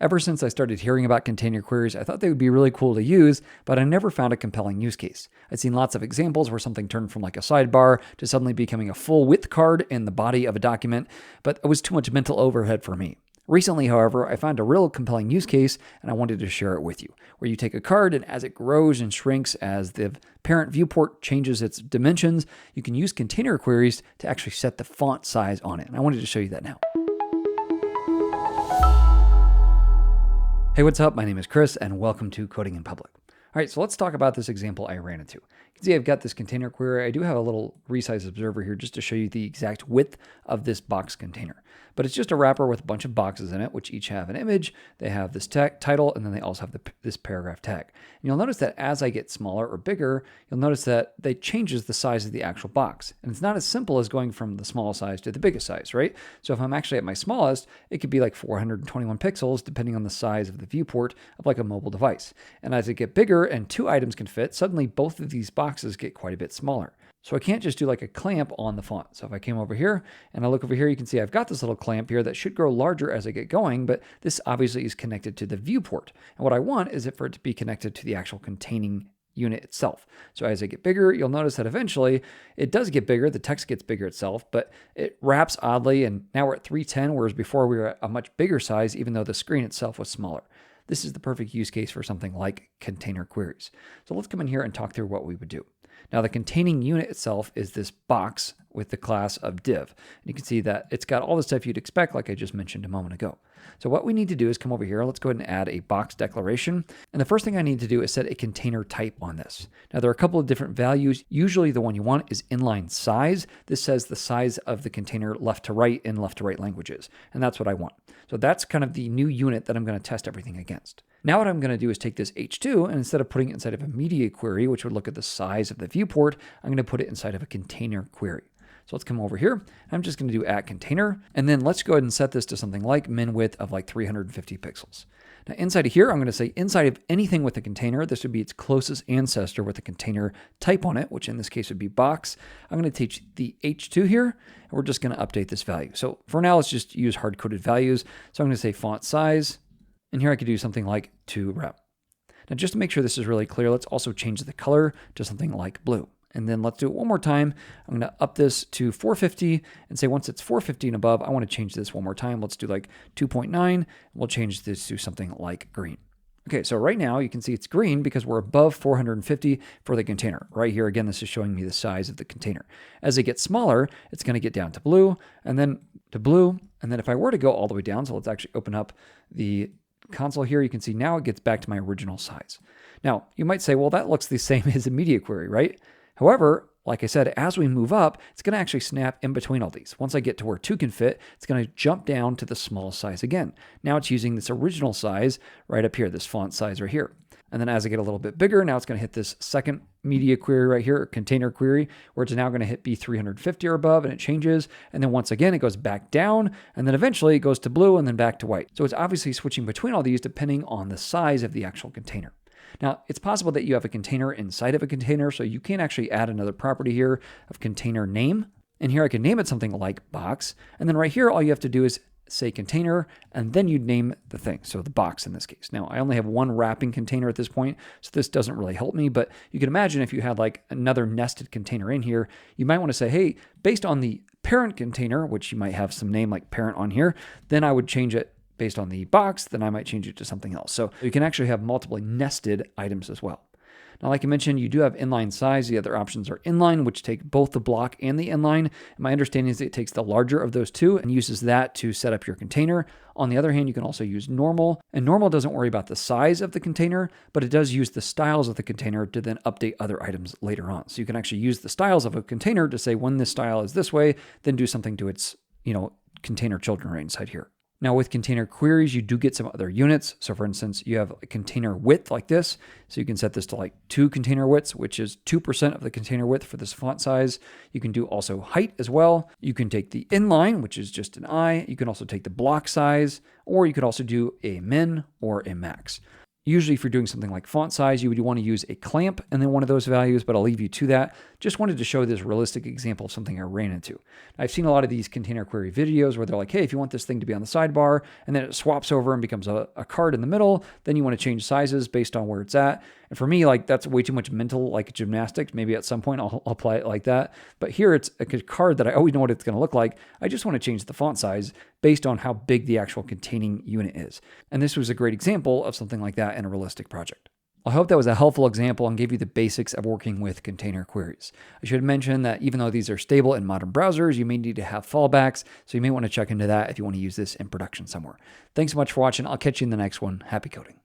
Ever since I started hearing about container queries, I thought they would be really cool to use, but I never found a compelling use case. I'd seen lots of examples where something turned from like a sidebar to suddenly becoming a full width card in the body of a document, but it was too much mental overhead for me. Recently, however, I found a real compelling use case and I wanted to share it with you, where you take a card and as it grows and shrinks as the parent viewport changes its dimensions, you can use container queries to actually set the font size on it. And I wanted to show you that now. Hey, what's up? My name is Chris and welcome to Coding in Public. All right, so let's talk about this example I ran into. You can see I've got this container query. I do have a little resize observer here just to show you the exact width of this box container. But it's just a wrapper with a bunch of boxes in it, which each have an image. They have this title, and then they also have this paragraph tag. And you'll notice that as I get smaller or bigger, you'll notice that they changes the size of the actual box. And it's not as simple as going from the small size to the biggest size, right? So if I'm actually at my smallest, it could be like 421 pixels, depending on the size of the viewport of like a mobile device. And as I get bigger and two items can fit, suddenly both of these boxes get quite a bit smaller. So I can't just do like a clamp on the font. So if I came over here and I look over here, you can see I've got this little clamp here that should grow larger as I get going, but this obviously is connected to the viewport. And what I want is for it to be connected to the actual containing unit itself. So as I get bigger, you'll notice that eventually it does get bigger, the text gets bigger itself, but it wraps oddly, and now we're at 310, whereas before we were at a much bigger size, even though the screen itself was smaller. This is the perfect use case for something like container queries. So let's come in here and talk through what we would do. Now the containing unit itself is this box with the class of div. And you can see that it's got all the stuff you'd expect like I just mentioned a moment ago. So what we need to do is come over here. Let's go ahead and add a box declaration. And the first thing I need to do is set a container type on this. Now there are a couple of different values. Usually the one you want is inline size. This says the size of the container left to right in left to right languages. And that's what I want. So that's kind of the new unit that I'm going to test everything against. Now what I'm going to do is take this H2 and instead of putting it inside of a media query, which would look at the size of the viewport, I'm going to put it inside of a container query. So let's come over here. I'm just going to do @container, and then let's go ahead and set this to something like min width of like 350 pixels. Now inside of here, I'm going to say inside of anything with a container, this would be its closest ancestor with a container type on it, which in this case would be box. I'm going to take the H2 here, and we're just going to update this value. So for now, let's just use hard-coded values. So I'm going to say font size, and here I could do something like 2rep. Now just to make sure this is really clear, let's also change the color to something like blue. And then let's do it one more time. I'm going to up this to 450 and say once it's 450 and above, I want to change this one more time. Let's do like 2.9. We'll change this to something like green. Okay, so right now you can see it's green because we're above 450 for the container. Right here, again, this is showing me the size of the container. As it gets smaller, it's going to get down to blue and then to blue. And then if I were to go all the way down, so let's actually open up the console here, you can see now it gets back to my original size. Now, you might say, well, that looks the same as a media query, right? However, like I said, as we move up, it's going to actually snap in between all these. Once I get to where 2 can fit, it's going to jump down to the small size again. Now it's using this original size right up here, this font size right here. And then as I get a little bit bigger, now it's going to hit this second media query right here, or container query, where it's now going to hit B350 or above, and it changes. And then once again, it goes back down, and then eventually it goes to blue and then back to white. So it's obviously switching between all these depending on the size of the actual container. Now, it's possible that you have a container inside of a container, so you can actually add another property here of container name. And here I can name it something like box. And then right here, all you have to do is say container, and then you'd name the thing. So the box in this case. Now, I only have one wrapping container at this point, so this doesn't really help me, but you can imagine if you had like another nested container in here, you might want to say, hey, based on the parent container, which you might have some name like parent on here, then I would change it based on the box, then I might change it to something else. So you can actually have multiple nested items as well. Now, like I mentioned, you do have inline size. The other options are inline, which take both the block and the inline. And my understanding is that it takes the larger of those two and uses that to set up your container. On the other hand, you can also use normal. And normal doesn't worry about the size of the container, but it does use the styles of the container to then update other items later on. So you can actually use the styles of a container to say when this style is this way, then do something to its, container children right inside here. Now with container queries, you do get some other units. So for instance, you have a container width like this. So you can set this to like 2 container widths, which is 2% of the container width for this font size. You can do also height as well. You can take the inline, which is just an I. You can also take the block size, or you could also do a min or a max. Usually if you're doing something like font size, you would want to use a clamp and then one of those values, but I'll leave you to that. Just wanted to show this realistic example of something I ran into. I've seen a lot of these container query videos where they're like, hey, if you want this thing to be on the sidebar and then it swaps over and becomes a card in the middle, then you want to change sizes based on where it's at. And for me, like that's way too much mental like gymnastics. Maybe at some point I'll apply it like that. But here it's a card that I always know what it's going to look like. I just want to change the font size based on how big the actual containing unit is. And this was a great example of something like that in a realistic project. I hope that was a helpful example and gave you the basics of working with container queries. I should mention that even though these are stable in modern browsers, you may need to have fallbacks, so you may want to check into that if you want to use this in production somewhere. Thanks so much for watching. I'll catch you in the next one. Happy coding.